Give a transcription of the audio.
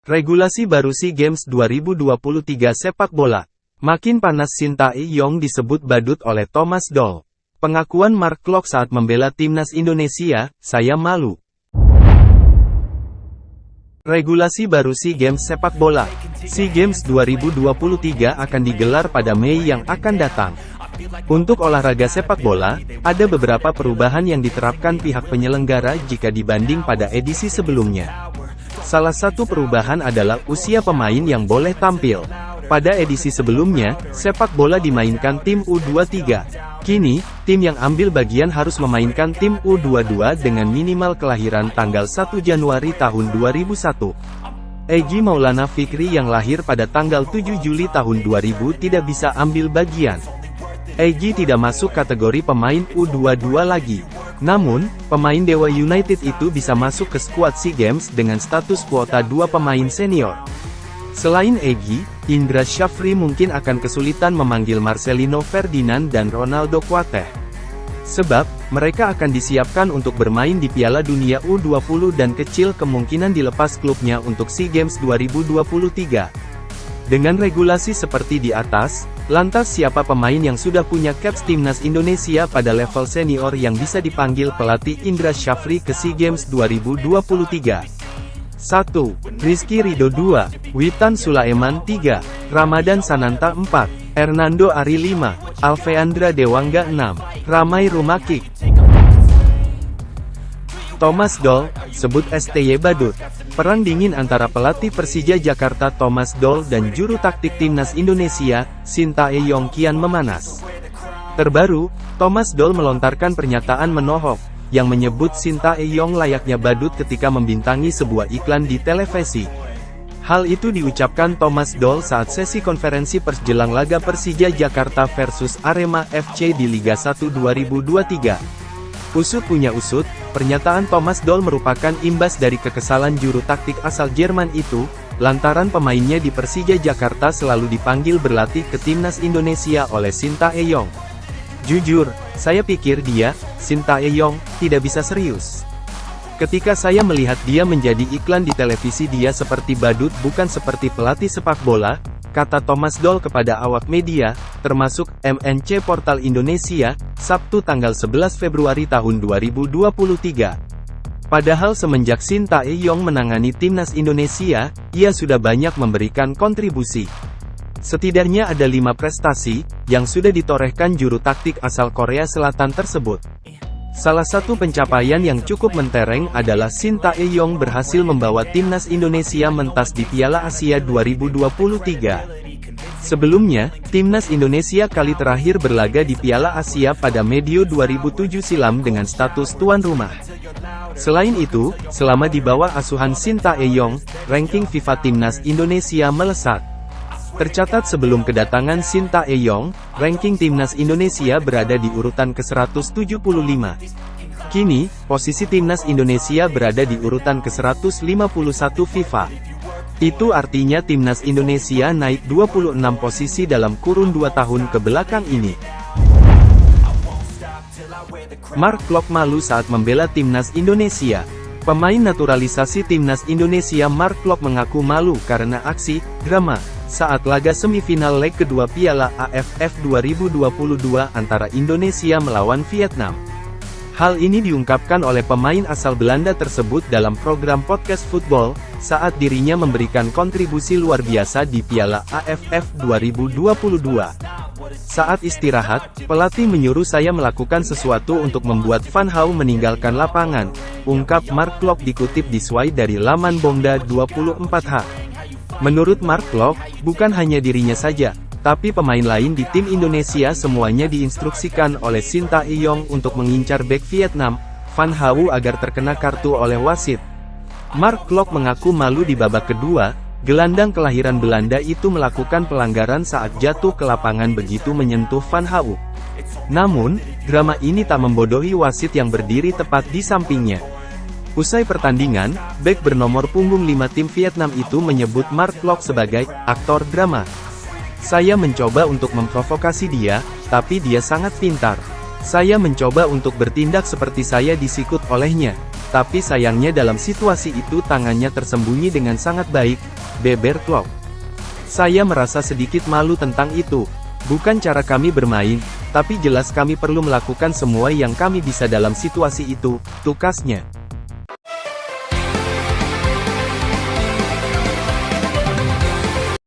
Regulasi baru SEA Games 2023 sepak bola. Makin panas. Shin Tae-yong disebut badut oleh Thomas Doll. Pengakuan Mark Klok saat membela timnas Indonesia, "Saya malu." Regulasi baru SEA Games sepak bola. SEA Games 2023 akan digelar pada Mei yang akan datang. Untuk olahraga sepak bola, ada beberapa perubahan yang diterapkan pihak penyelenggara jika dibanding pada edisi sebelumnya. Salah satu perubahan adalah usia pemain yang boleh tampil. Pada edisi sebelumnya, sepak bola dimainkan tim U23. Kini, tim yang ambil bagian harus memainkan tim U22 dengan minimal kelahiran tanggal 1 Januari tahun 2001. Egy Maulana Fikri yang lahir pada tanggal 7 Juli tahun 2000 tidak bisa ambil bagian. Egy tidak masuk kategori pemain U22 lagi. Namun, pemain Dewa United itu bisa masuk ke skuad SEA Games dengan status kuota 2 pemain senior. Selain Egy, Indra Syafri mungkin akan kesulitan memanggil Marcelino Ferdinand dan Ronaldo Kuateh. Sebab, mereka akan disiapkan untuk bermain di Piala Dunia U20 dan kecil kemungkinan dilepas klubnya untuk SEA Games 2023. Dengan regulasi seperti di atas, lantas siapa pemain yang sudah punya caps timnas Indonesia pada level senior yang bisa dipanggil pelatih Indra Syafri ke SEA Games 2023? 1. Rizky Ridho 2, Witan Sulaiman 3, Ramadan Sananta 4, Hernando Ari 5, Alfeandra Dewangga 6, Ramai Rumakik. Thomas Doll, sebut STY badut. Perang dingin antara pelatih Persija Jakarta Thomas Doll dan juru taktik timnas Indonesia, Shin Tae-yong kian memanas. Terbaru, Thomas Doll melontarkan pernyataan menohok, yang menyebut Shin Tae-yong layaknya badut ketika membintangi sebuah iklan di televisi. Hal itu diucapkan Thomas Doll saat sesi konferensi pers jelang laga Persija Jakarta versus Arema FC di Liga 1 2023. Usut punya usut, pernyataan Thomas Doll merupakan imbas dari kekesalan juru taktik asal Jerman itu, lantaran pemainnya di Persija Jakarta selalu dipanggil berlatih ke timnas Indonesia oleh Shin Tae-yong. Jujur, saya pikir dia, Shin Tae-yong, tidak bisa serius. Ketika saya melihat dia menjadi iklan di televisi, dia seperti badut bukan seperti pelatih sepak bola, kata Thomas Doll kepada awak media, termasuk MNC Portal Indonesia, Sabtu tanggal 11 Februari tahun 2023. Padahal semenjak Shin Tae-yong menangani timnas Indonesia, ia sudah banyak memberikan kontribusi. Setidaknya ada 5 prestasi, yang sudah ditorehkan juru taktik asal Korea Selatan tersebut. Salah satu pencapaian yang cukup mentereng adalah Shin Tae-yong berhasil membawa timnas Indonesia mentas di Piala Asia 2023. Sebelumnya, timnas Indonesia kali terakhir berlaga di Piala Asia pada medio 2007 silam dengan status tuan rumah. Selain itu, selama di bawah asuhan Shin Tae-yong, ranking FIFA timnas Indonesia melesat. Tercatat sebelum kedatangan Shin Tae-yong, ranking timnas Indonesia berada di urutan ke-175. Kini, posisi timnas Indonesia berada di urutan ke-151 FIFA. Itu artinya timnas Indonesia naik 26 posisi dalam kurun 2 tahun ke belakang ini. Mark Klok malu saat membela timnas Indonesia. Pemain naturalisasi timnas Indonesia Mark Klok mengaku malu karena aksi drama saat laga semifinal leg kedua Piala AFF 2022 antara Indonesia melawan Vietnam. Hal ini diungkapkan oleh pemain asal Belanda tersebut dalam program podcast football, saat dirinya memberikan kontribusi luar biasa di Piala AFF 2022. Saat istirahat, pelatih menyuruh saya melakukan sesuatu untuk membuat Van Hau meninggalkan lapangan, ungkap Mark Klok dikutip di SWAI dari laman Bongda 24H. Menurut Mark Klok, bukan hanya dirinya saja, tapi pemain lain di tim Indonesia semuanya diinstruksikan oleh Shin Tae-yong untuk mengincar bek Vietnam, Van Hau agar terkena kartu oleh wasit. Mark Klok mengaku malu di babak kedua, gelandang kelahiran Belanda itu melakukan pelanggaran saat jatuh ke lapangan begitu menyentuh Van Hau. Namun, drama ini tak membodohi wasit yang berdiri tepat di sampingnya. Usai pertandingan, bek bernomor punggung 5 tim Vietnam itu menyebut Mark Klok sebagai aktor drama. Saya mencoba untuk memprovokasi dia, tapi dia sangat pintar. Saya mencoba untuk bertindak seperti saya disikut olehnya. Tapi sayangnya dalam situasi itu tangannya tersembunyi dengan sangat baik, beber Klopp. Saya merasa sedikit malu tentang itu. Bukan cara kami bermain, tapi jelas kami perlu melakukan semua yang kami bisa dalam situasi itu, tukasnya.